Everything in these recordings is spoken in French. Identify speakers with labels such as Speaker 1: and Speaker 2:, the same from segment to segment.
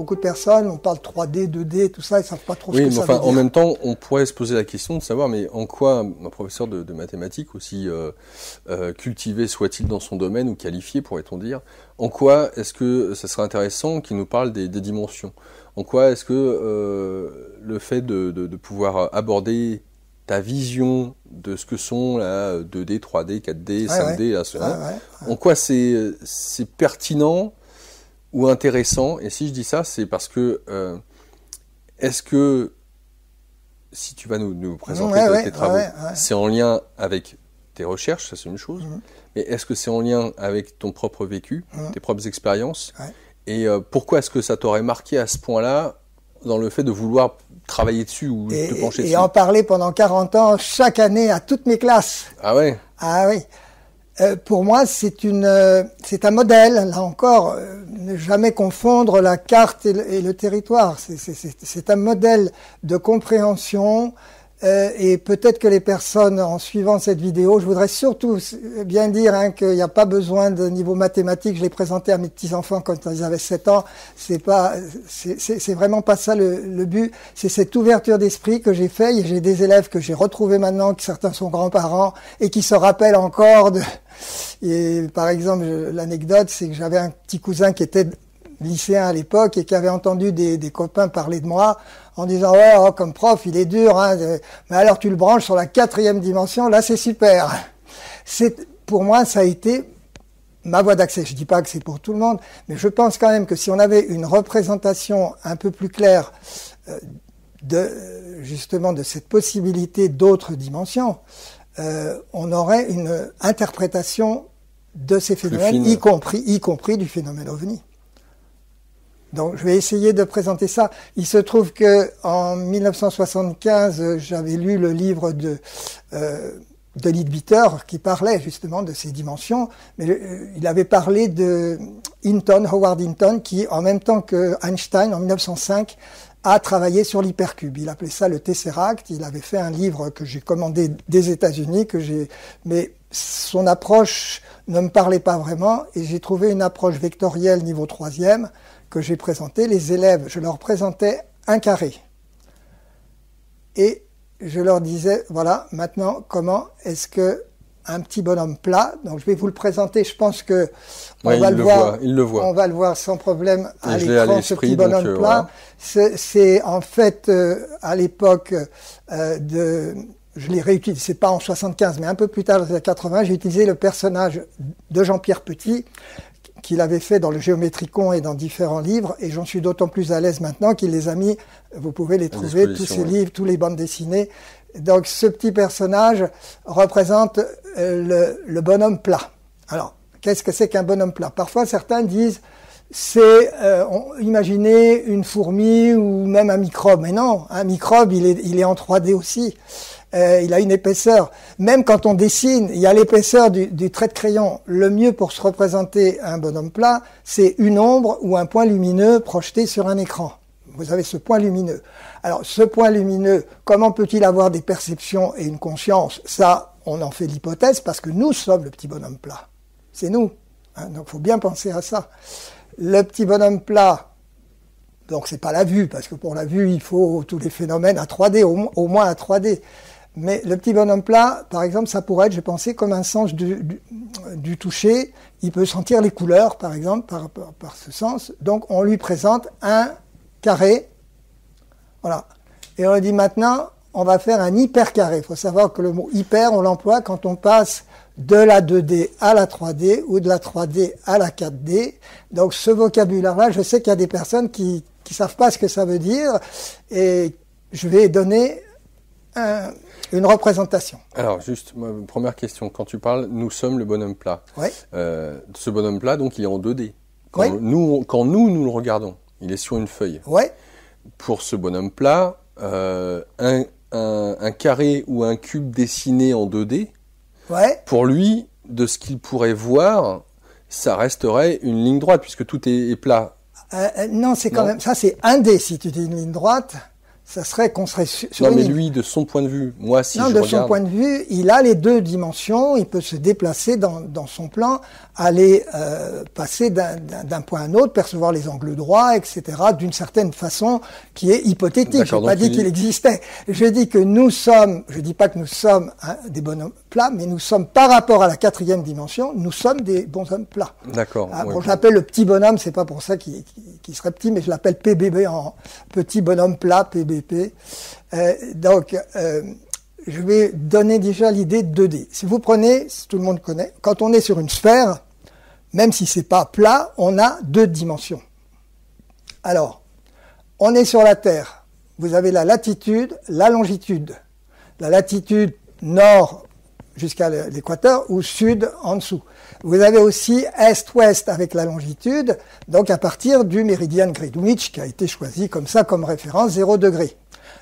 Speaker 1: beaucoup de personnes, on parle 3D, 2D, tout ça, ils savent pas trop ce que ça veut dire.
Speaker 2: En même temps, on pourrait se poser la question de savoir, mais en quoi un professeur de mathématiques, aussi cultivé soit-il dans son domaine ou qualifié, pourrait-on dire, en quoi est-ce que ça serait intéressant qu'il nous parle des dimensions? En quoi est-ce que le fait de pouvoir aborder ta vision de ce que sont la 2D, 3D, 4D, 5D, en quoi c'est pertinent ou intéressant? Et si je dis ça, c'est parce que est-ce que si tu vas nous présenter tes travaux, c'est en lien avec tes recherches, ça c'est une chose, mais est-ce que c'est en lien avec ton propre vécu, tes propres expériences? Et pourquoi est-ce que ça t'aurait marqué à ce point-là dans le fait de vouloir travailler dessus ou te pencher dessus?
Speaker 1: Et en parler pendant 40 ans, chaque année, à toutes mes classes.
Speaker 2: Ah ouais?
Speaker 1: Ah oui. Pour moi, c'est un modèle, là encore, ne jamais confondre la carte et le territoire. C'est un modèle de compréhension. Et peut-être que les personnes, en suivant cette vidéo, je voudrais surtout bien dire qu'il n'y a pas besoin de niveau mathématique. Je l'ai présenté à mes petits-enfants quand ils avaient 7 ans. C'est vraiment pas ça le but. C'est cette ouverture d'esprit que j'ai fait. Et j'ai des élèves que j'ai retrouvés maintenant, qui certains sont grands-parents, et qui se rappellent encore Et par exemple, l'anecdote, c'est que j'avais un petit cousin qui était lycéen à l'époque et qui avait entendu des copains parler de moi en disant ouais, comme prof il est dur, hein, mais alors tu le branches sur la 4e dimension, là c'est super. Pour moi ça a été ma voie d'accès. Je dis pas que c'est pour tout le monde, mais je pense quand même que si on avait une représentation un peu plus claire justement de cette possibilité d'autres dimensions, on aurait une interprétation de ces phénomènes, y compris du phénomène OVNI. Donc, je vais essayer de présenter ça. Il se trouve que en 1975, j'avais lu le livre de Leadbeater qui parlait justement de ces dimensions, mais il avait parlé de Howard Hinton, qui, en même temps que Einstein, en 1905, a travaillé sur l'hypercube. Il appelait ça le Tesseract. Il avait fait un livre que j'ai commandé des États-Unis, mais son approche ne me parlait pas vraiment, et j'ai trouvé une approche vectorielle niveau 3e que j'ai présentée. Les élèves, je leur présentais un carré. Et je leur disais, voilà, maintenant, comment est-ce que un petit bonhomme plat, donc je vais vous le présenter, je pense que on va le voir sans problème à l'écran, ce petit bonhomme plat. Voilà. C'est en fait, à l'époque je l'ai réutilisé, c'est pas en 75, mais un peu plus tard, dans les années 80, j'ai utilisé le personnage de Jean-Pierre Petit, qu'il avait fait dans le Géométricon et dans différents livres, et j'en suis d'autant plus à l'aise maintenant qu'il les a mis, vous pouvez les trouver, tous ces livres, tous les bandes dessinées. Donc ce petit personnage représente le bonhomme plat. Alors, qu'est-ce que c'est qu'un bonhomme plat? Parfois, certains disent, imaginez une fourmi ou même un microbe. Mais non, un microbe, il est en 3D aussi. Il a une épaisseur. Même quand on dessine, il y a l'épaisseur du trait de crayon. Le mieux pour se représenter un bonhomme plat, c'est une ombre ou un point lumineux projeté sur un écran. Vous avez ce point lumineux. Alors, ce point lumineux, comment peut-il avoir des perceptions et une conscience? Ça, on en fait l'hypothèse parce que nous sommes le petit bonhomme plat. C'est nous. Hein, donc, il faut bien penser à ça. Le petit bonhomme plat, donc c'est pas la vue, parce que pour la vue, il faut tous les phénomènes à 3D, au moins à 3D. Mais le petit bonhomme plat, par exemple, ça pourrait être, j'ai pensé, comme un sens du toucher. Il peut sentir les couleurs, par exemple, par ce sens. Donc, on lui présente un carré. Voilà. Et on lui dit maintenant, on va faire un hypercarré. Il faut savoir que le mot hyper, on l'emploie quand on passe de la 2D à la 3D ou de la 3D à la 4D. Donc, ce vocabulaire-là, je sais qu'il y a des personnes qui savent pas ce que ça veut dire. Et je vais donner une représentation.
Speaker 2: Alors, juste, première question. Quand tu parles, nous sommes le bonhomme plat.
Speaker 1: Oui.
Speaker 2: Ce bonhomme plat, donc, il est en 2D.
Speaker 1: Oui.
Speaker 2: Quand nous le regardons, il est sur une feuille.
Speaker 1: Oui.
Speaker 2: Pour ce bonhomme plat, un carré ou un cube dessiné en 2D,
Speaker 1: ouais.
Speaker 2: Pour lui, de ce qu'il pourrait voir, ça resterait une ligne droite, puisque tout est plat.
Speaker 1: Non, c'est quand même... Ça, c'est 1D, si tu dis une ligne droite. Ça serait qu'on serait sur
Speaker 2: non,
Speaker 1: une
Speaker 2: mais
Speaker 1: île.
Speaker 2: lui, de son point de vue, moi, si
Speaker 1: Non,
Speaker 2: je
Speaker 1: de
Speaker 2: regarde...
Speaker 1: son point de vue, il a les deux dimensions, il peut se déplacer dans son plan, aller passer d'un point à un autre, percevoir les angles droits, etc., d'une certaine façon qui est hypothétique. Je n'ai pas dit qu'il existait. Je dis que nous sommes, je dis pas que nous sommes des bonhommes plats, mais nous sommes par rapport à la quatrième dimension, nous sommes des bonshommes plats.
Speaker 2: D'accord.
Speaker 1: Ah, bon, je l'appelle le petit bonhomme, c'est pas pour ça qu'il serait petit, mais je l'appelle PBB en petit bonhomme plat, PBP. Donc, je vais donner déjà l'idée de 2D. Si vous prenez, si tout le monde connaît, quand on est sur une sphère, même si c'est pas plat, on a deux dimensions. Alors, on est sur la Terre. Vous avez la latitude, la longitude. La latitude nord jusqu'à l'équateur ou sud en dessous. Vous avez aussi est-ouest avec la longitude, donc à partir du méridien Greenwich qui a été choisi comme ça comme référence 0 degré.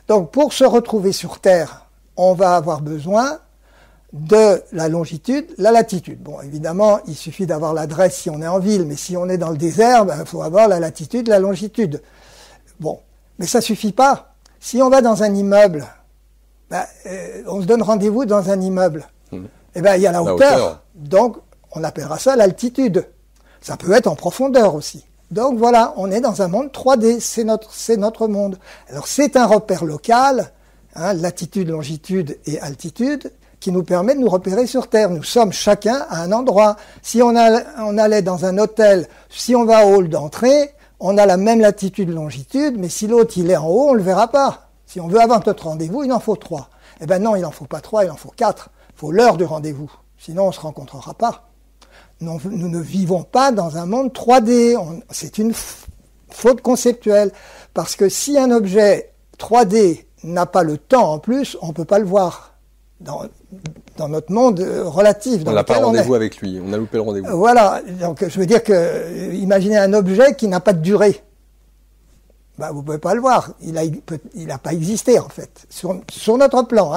Speaker 1: Donc pour se retrouver sur Terre, on va avoir besoin de la longitude, la latitude. Bon, évidemment, il suffit d'avoir l'adresse si on est en ville, mais si on est dans le désert, il faut avoir la latitude, la longitude. Bon, mais ça suffit pas. Si on va dans un immeuble, on se donne rendez-vous dans un immeuble. Eh ben, il y a la hauteur. Donc, on appellera ça l'altitude. Ça peut être en profondeur aussi. Donc voilà, on est dans un monde 3D, c'est notre monde. Alors c'est un repère local, latitude, longitude et altitude, qui nous permet de nous repérer sur Terre. Nous sommes chacun à un endroit. Si on allait dans un hôtel, si on va au hall d'entrée, on a la même latitude, longitude, mais si l'autre il est en haut, on le verra pas. Si on veut avoir notre rendez-vous, il en faut 3. Eh ben non, il en faut pas 3, il en faut 4. Il faut l'heure du rendez-vous. Sinon, on se rencontrera pas. Nous ne vivons pas dans un monde 3D. C'est une faute conceptuelle. Parce que si un objet 3D n'a pas le temps en plus, on ne peut pas le voir dans notre monde relatif.
Speaker 2: On n'a pas rendez-vous avec lui, on a loupé le rendez-vous.
Speaker 1: Voilà, donc je veux dire que, imaginez un objet qui n'a pas de durée. Vous ne pouvez pas le voir, il n'a pas existé en fait, sur notre plan.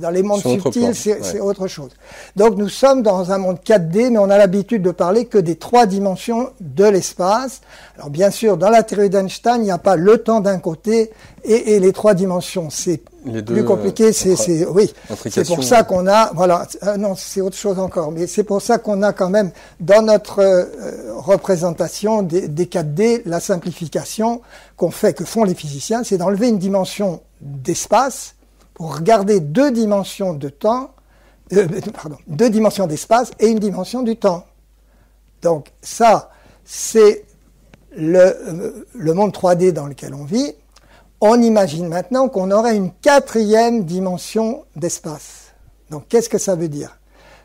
Speaker 1: Dans les mondes subtils, c'est autre chose. Donc nous sommes dans un monde 4D, mais on a l'habitude de parler que des 3 dimensions de l'espace. Alors bien sûr, dans la théorie d'Einstein, il n'y a pas le temps d'un côté et les 3 dimensions. C'est plus compliqué, oui. C'est pour ça qu'on a, non, c'est autre chose encore, mais c'est pour ça qu'on a quand même dans notre représentation des 4D, la simplification que font les physiciens, c'est d'enlever une dimension d'espace pour regarder 2 dimensions de temps, 2 dimensions d'espace et une dimension du temps. Donc ça, c'est le monde 3D dans lequel on vit. On imagine maintenant qu'on aurait une 4e dimension d'espace. Donc qu'est-ce que ça veut dire?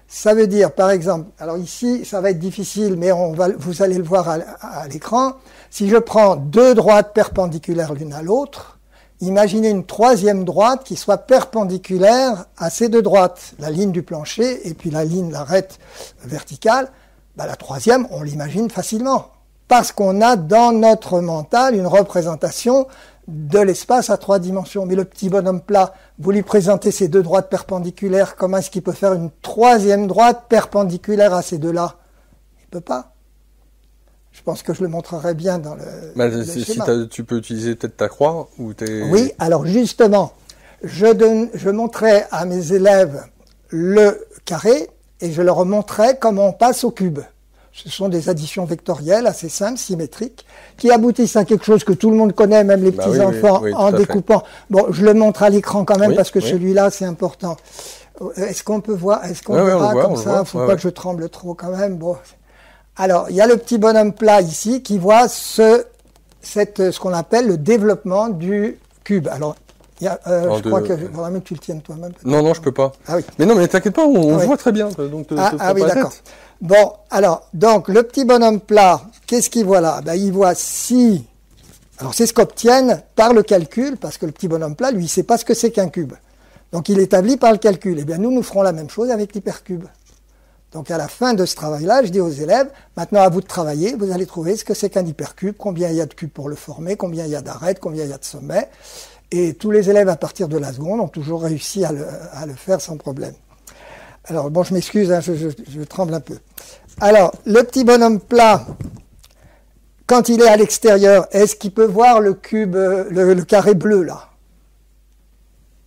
Speaker 1: Ça veut dire, par exemple, alors ici, ça va être difficile, mais vous allez le voir à l'écran. Si je prends 2 droites perpendiculaires l'une à l'autre, imaginez une 3e droite qui soit perpendiculaire à ces 2 droites, la ligne du plancher et puis l'arête verticale. La 3e, on l'imagine facilement, parce qu'on a dans notre mental une représentation de l'espace à 3 dimensions. Mais le petit bonhomme plat, vous lui présentez ces 2 droites perpendiculaires, comment est-ce qu'il peut faire une 3e droite perpendiculaire à ces 2-là? Il peut pas. Je pense que je le montrerai bien dans le schéma.
Speaker 2: Tu peux utiliser peut-être ta croix ou
Speaker 1: Oui, alors justement, je montrais à mes élèves le carré et je leur montrais comment on passe au cube. Ce sont des additions vectorielles assez simples, symétriques, qui aboutissent à quelque chose que tout le monde connaît, même les petits-enfants, en découpant. Bon, je le montre à l'écran quand même, parce que celui-là, c'est important. Est-ce qu'on peut voir? Est-ce qu'on verra comme ça? Il ne faut pas que je tremble trop quand même. Bon. Alors, il y a le petit bonhomme plat ici qui voit ce qu'on appelle le développement du cube. Alors, je crois que faudra même que tu le tiennes toi-même.
Speaker 2: Non, je peux pas.
Speaker 1: Ah oui.
Speaker 2: Mais non, mais t'inquiète pas, on voit très bien. Donc
Speaker 1: oui, d'accord. Bon, alors, donc, le petit bonhomme plat, qu'est-ce qu'il voit là? Il voit si... Alors, c'est ce qu'obtiennent par le calcul, parce que le petit bonhomme plat, lui, il ne sait pas ce que c'est qu'un cube. Donc, il établit par le calcul. Eh bien, nous ferons la même chose avec l'hypercube. Donc, à la fin de ce travail-là, je dis aux élèves, maintenant, à vous de travailler, vous allez trouver ce que c'est qu'un hypercube, combien il y a de cubes pour le former, combien il y a d'arêtes, combien il y a de sommets. Et tous les élèves, à partir de la seconde, ont toujours réussi à le faire sans problème. Alors, bon, je m'excuse, je tremble un peu. Alors, le petit bonhomme plat, Quand il est à l'extérieur, est-ce qu'il peut voir le cube, le carré bleu là?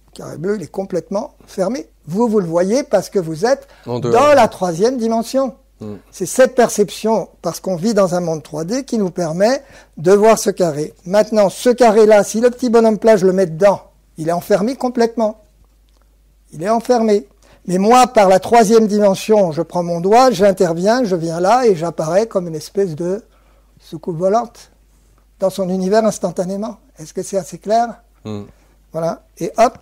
Speaker 1: Le carré bleu, il est complètement fermé. Vous le voyez parce que vous êtes dans la troisième dimension. C'est cette perception, parce qu'on vit dans un monde 3D, qui nous permet de voir ce carré. Maintenant, ce carré-là, si le petit bonhomme plat, je le mets dedans, il est enfermé complètement. Il est enfermé. Mais moi, par la troisième dimension, je prends mon doigt, j'interviens, je viens là et j'apparais comme une espèce de soucoupe volante dans son univers instantanément. Est-ce que c'est assez clair? Voilà. Et hop,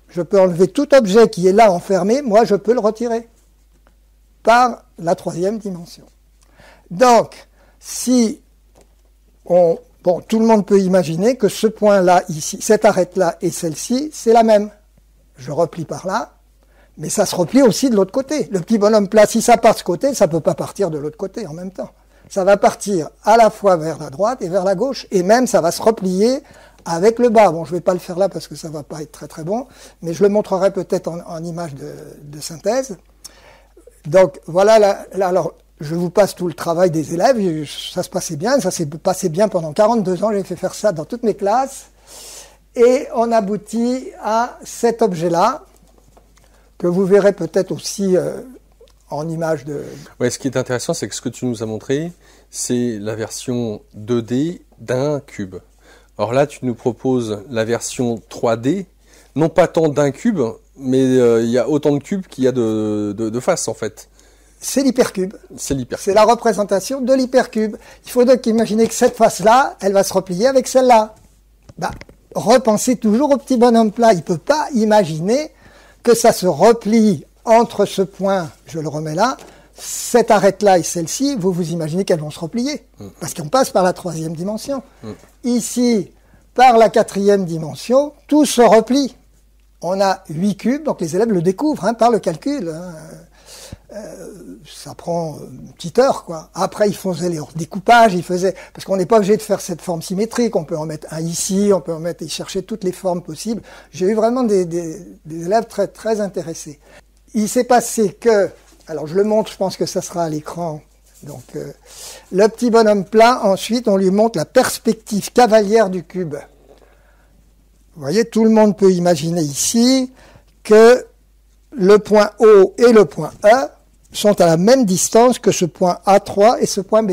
Speaker 1: je peux enlever tout objet qui est là enfermé, moi je peux le retirer par la troisième dimension. Donc, si on... Bon, tout le monde peut imaginer que ce point-là, ici, cette arête-là et celle-ci, c'est la même. Je replie par là, mais ça se replie aussi de l'autre côté. Le petit bonhomme plat, si ça part de ce côté, ça ne peut pas partir de l'autre côté en même temps. Ça va partir à la fois vers la droite et vers la gauche, et même ça va se replier avec le bas. Bon, je ne vais pas le faire là parce que ça ne va pas être très très bon, mais je le montrerai peut-être en image de synthèse. Donc voilà, là, alors je vous passe tout le travail des élèves, ça se passait bien, ça s'est passé bien pendant 42 ans, j'ai fait faire ça dans toutes mes classes, et on aboutit à cet objet-là, que vous verrez peut-être aussi en image de...
Speaker 2: Ouais, ce qui est intéressant, c'est que ce que tu nous as montré, c'est la version 2D d'un cube. Alors là, tu nous proposes la version 3D, non pas tant d'un cube, mais il y a autant de cubes qu'il y a de faces, en fait.
Speaker 1: C'est l'hypercube.
Speaker 2: C'est l'hypercube.
Speaker 1: C'est la représentation de l'hypercube. Il faut donc imaginer que cette face-là, elle va se replier avec celle-là. Bah, repensez toujours au petit bonhomme plat. Il ne peut pas imaginer que ça se replie entre ce point, je le remets là, cette arête-là et celle-ci, vous imaginez qu'elles vont se replier. Parce qu'on passe par la troisième dimension. Ici, par la quatrième dimension, tout se replie. On a 8 cubes, donc les élèves le découvrent par le calcul. Ça prend une petite heure, quoi. Après, ils faisaient les découpages, parce qu'on n'est pas obligé de faire cette forme symétrique. On peut en mettre un ici, on peut en mettre et chercher toutes les formes possibles. J'ai eu vraiment des élèves très très intéressés. Il s'est passé que, alors je le montre, je pense que ça sera à l'écran. Donc, le petit bonhomme plat. Ensuite, on lui montre la perspective cavalière du cube. Vous voyez, tout le monde peut imaginer ici que le point O et le point E sont à la même distance que ce point A3 et ce point B.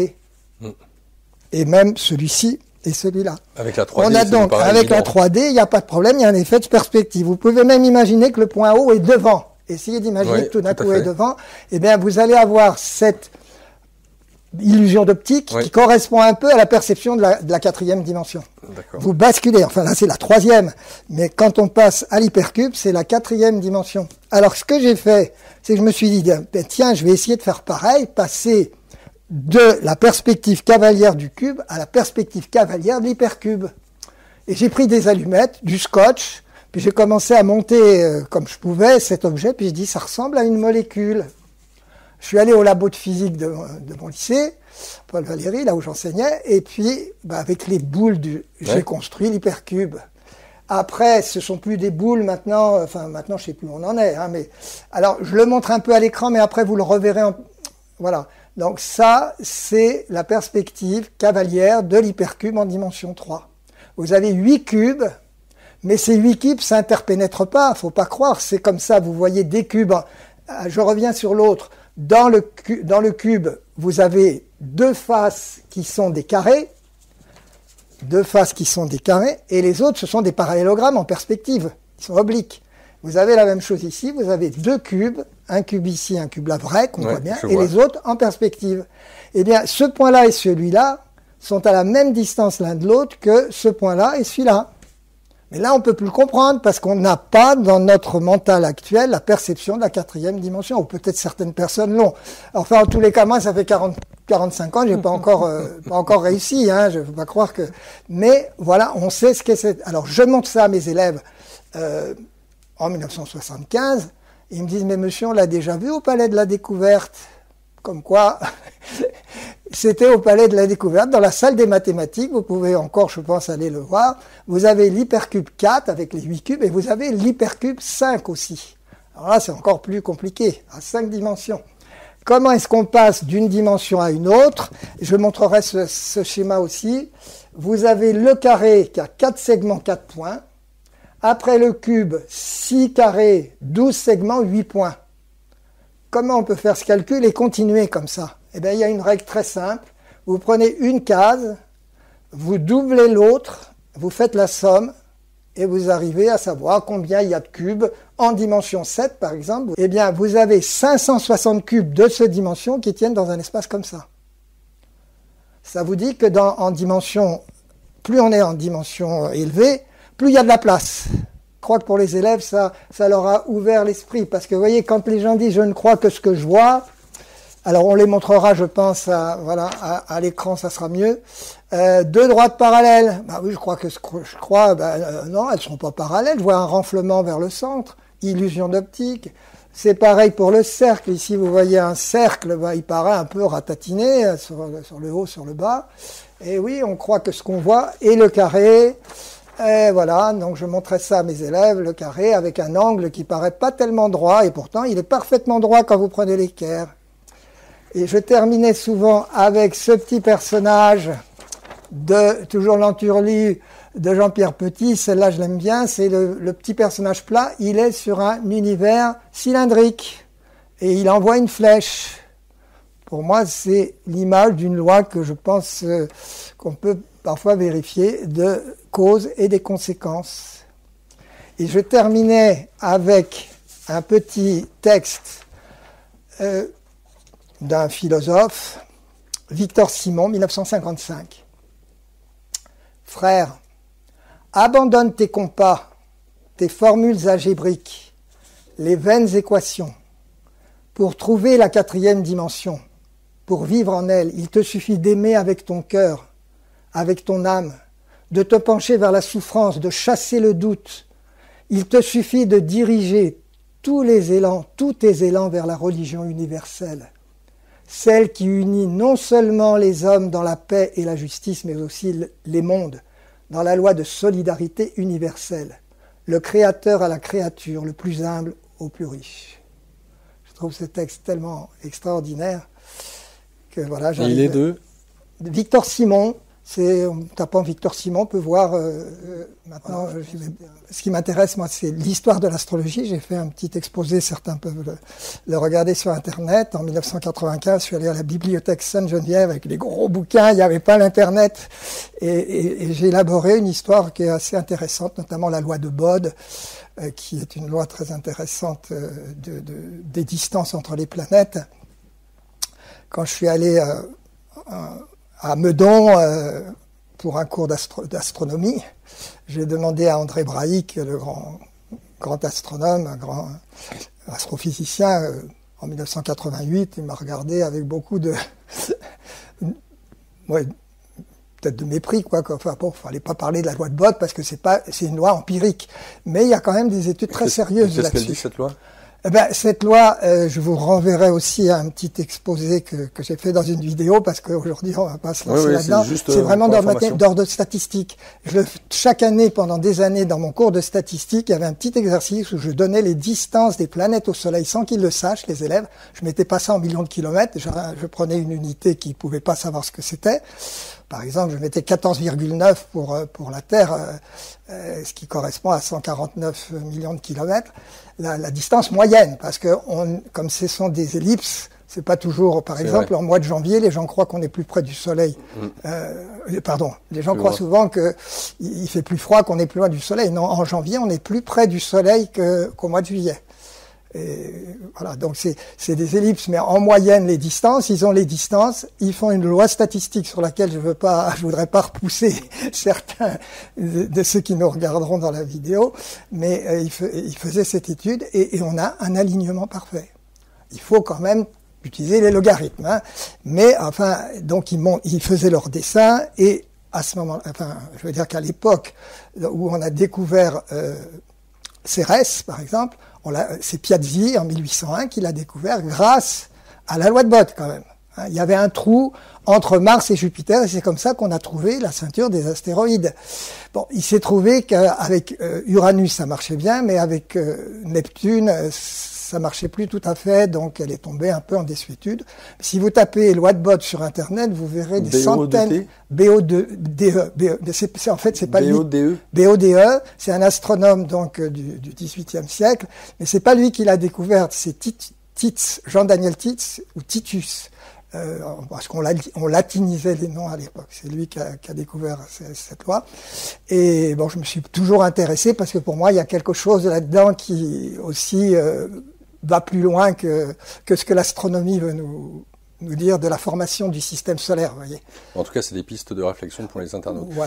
Speaker 1: Et même celui-ci et celui-là.
Speaker 2: Avec la 3D,
Speaker 1: on a donc, avec la 3D, il n'y a pas de problème, il y a un effet de perspective. Vous pouvez même imaginer que le point O est devant. Essayez d'imaginer que tout d'un coup est devant. Eh bien, vous allez avoir cette illusion d'optique qui correspond un peu à la perception de la quatrième dimension. Vous basculez, enfin là c'est la troisième, mais quand on passe à l'hypercube, c'est la quatrième dimension. Alors ce que j'ai fait, c'est que je me suis dit, ben, tiens, je vais essayer de faire pareil, passer de la perspective cavalière du cube à la perspective cavalière de l'hypercube. Et j'ai pris des allumettes, du scotch, puis j'ai commencé à monter comme je pouvais cet objet, puis je dis, ça ressemble à une molécule. Je suis allé au labo de physique de mon lycée, Paul Valéry, là où j'enseignais, et puis avec les boules, j'ai construit l'hypercube. Après, ce sont plus des boules maintenant, enfin maintenant je sais plus où on en est, mais alors je le montre un peu à l'écran, mais après vous le reverrez. Voilà. Donc ça, c'est la perspective cavalière de l'hypercube en dimension 3. Vous avez 8 cubes, mais ces 8 cubes s'interpénètrent pas, faut pas croire, c'est comme ça, vous voyez des cubes. Je reviens sur l'autre. Dans le cube, vous avez deux faces qui sont des carrés, et les autres, ce sont des parallélogrammes en perspective, qui sont obliques. Vous avez la même chose ici, vous avez deux cubes, un cube ici, un cube là vrai, qu'on voit bien, et les autres en perspective. Eh bien, ce point-là et celui-là sont à la même distance l'un de l'autre que ce point-là et celui-là. Mais là, on ne peut plus le comprendre parce qu'on n'a pas dans notre mental actuel la perception de la quatrième dimension, ou peut-être certaines personnes l'ont. Enfin, en tous les cas, moi, ça fait 45 ans, j'ai pas encore réussi, je ne veux pas croire que... Mais voilà, on sait ce que c'est. Alors, je montre ça à mes élèves en 1975, ils me disent, mais monsieur, on l'a déjà vu au Palais de la Découverte. Comme quoi... C'était au Palais de la Découverte, dans la salle des mathématiques, vous pouvez encore, je pense, aller le voir. Vous avez l'hypercube 4 avec les 8 cubes, et vous avez l'hypercube 5 aussi. Alors là, c'est encore plus compliqué, à 5 dimensions. Comment est-ce qu'on passe d'une dimension à une autre? Je montrerai ce schéma aussi. Vous avez le carré qui a 4 segments, 4 points. Après le cube, 6 carrés, 12 segments, 8 points. Comment on peut faire ce calcul et continuer comme ça? Eh bien, il y a une règle très simple. Vous prenez une case, vous doublez l'autre, vous faites la somme, et vous arrivez à savoir combien il y a de cubes en dimension 7, par exemple. Eh bien, vous avez 560 cubes de cette dimension qui tiennent dans un espace comme ça. Ça vous dit que plus on est en dimension élevée, plus il y a de la place. Je crois que pour les élèves, ça leur a ouvert l'esprit. Parce que vous voyez, quand les gens disent « je ne crois que ce que je vois », alors on les montrera, je pense, à l'écran, ça sera mieux. 2 droites parallèles. Bah oui, je crois que non, elles ne sont pas parallèles. Je vois un renflement vers le centre. Illusion d'optique. C'est pareil pour le cercle. Ici, vous voyez un cercle, il paraît un peu ratatiné sur le haut, sur le bas. Et oui, on croit que ce qu'on voit est le carré. Et voilà, donc je montrais ça à mes élèves, le carré, avec un angle qui paraît pas tellement droit. Et pourtant, il est parfaitement droit quand vous prenez l'équerre. Et je terminais souvent avec ce petit personnage toujours l'enturlu de Jean-Pierre Petit. Celle-là, je l'aime bien. C'est le petit personnage plat. Il est sur un univers cylindrique. Et il envoie une flèche. Pour moi, c'est l'image d'une loi que je pense qu'on peut parfois vérifier de causes et des conséquences. Et je terminais avec un petit texte d'un philosophe, Victor Simon, 1955. Frère, abandonne tes compas, tes formules algébriques, les vaines équations. Pour trouver la 4e dimension, pour vivre en elle, il te suffit d'aimer avec ton cœur, avec ton âme, de te pencher vers la souffrance, de chasser le doute. Il te suffit de diriger tous tes élans vers la religion universelle. Celle qui unit non seulement les hommes dans la paix et la justice, mais aussi les mondes, dans la loi de solidarité universelle, le Créateur à la créature, le plus humble au plus riche. Je trouve ce texte tellement extraordinaire que voilà.
Speaker 2: Il est de
Speaker 1: Victor Simon. En tapant Victor Simon, on peut voir maintenant. Ce qui m'intéresse, moi, c'est l'histoire de l'astrologie. J'ai fait un petit exposé, certains peuvent le regarder sur Internet. En 1995, je suis allé à la bibliothèque Sainte-Geneviève avec les gros bouquins. Il n'y avait pas l'Internet. Et j'ai élaboré une histoire qui est assez intéressante, notamment la loi de Bode, qui est une loi très intéressante des distances entre les planètes. Quand je suis allé à Meudon pour un cours d'astronomie, j'ai demandé à André Braic, le grand astronome, un grand astrophysicien, en 1988, il m'a regardé avec beaucoup de peut-être de mépris, quoi. Enfin bon, fallait pas parler de la loi de Bode parce que c'est une loi empirique, mais il y a quand même des études très sérieuses là-dessus.
Speaker 2: Qu'est-ce qu'elle dit, cette loi?
Speaker 1: Cette loi, je vous renverrai aussi à un petit exposé que j'ai fait dans une vidéo, parce qu'aujourd'hui, on va pas se lancer là-dedans. C'est vraiment d'ordre statistique. Chaque année, pendant des années, dans mon cours de statistique, il y avait un petit exercice où je donnais les distances des planètes au Soleil sans qu'ils le sachent, les élèves. Je mettais pas ça en millions de kilomètres. Je prenais une unité qui pouvait pas savoir ce que c'était. Par exemple, je mettais 14,9 pour la Terre, ce qui correspond à 149 millions de kilomètres. La distance moyenne, parce que comme ce sont des ellipses, c'est pas toujours, par exemple, en mois de janvier, les gens croient qu'on est plus près du Soleil. Les gens croient souvent qu'il fait plus froid, qu'on est plus loin du Soleil. Non, en janvier, on est plus près du Soleil qu'au mois de juillet. Et voilà, donc c'est des ellipses, mais en moyenne les distances, ils ont les distances, ils font une loi statistique sur laquelle je voudrais pas repousser certains de ceux qui nous regarderont dans la vidéo, mais ils faisaient cette étude et on a un alignement parfait. Il faut quand même utiliser les logarithmes, hein, mais enfin, donc ils faisaient leur dessin et à ce moment, enfin, je veux dire qu'à l'époque où on a découvert Cérès, par exemple, c'est Piazzi en 1801 qui l'a découvert grâce à la loi de Bode quand même. Il y avait un trou entre Mars et Jupiter, et c'est comme ça qu'on a trouvé la ceinture des astéroïdes. Bon, il s'est trouvé qu'avec Uranus, ça marchait bien, mais avec Neptune, ça marchait plus tout à fait, donc elle est tombée un peu en désuétude. Si vous tapez loi de Bode sur Internet, vous verrez des centaines... BODE. En fait, c'est pas lui. BODE, c'est un astronome donc du XVIIIe siècle, mais c'est pas lui qui l'a découverte, c'est Tits, Jean-Daniel Tits, ou Titus. Parce qu'on latinisait les noms à l'époque. C'est lui qui a découvert cette loi. Et bon, je me suis toujours intéressé parce que pour moi, il y a quelque chose là-dedans qui aussi va plus loin que ce que l'astronomie veut nous dire de la formation du système solaire, vous voyez.
Speaker 2: En tout cas, c'est des pistes de réflexion pour les internautes.
Speaker 1: Voilà.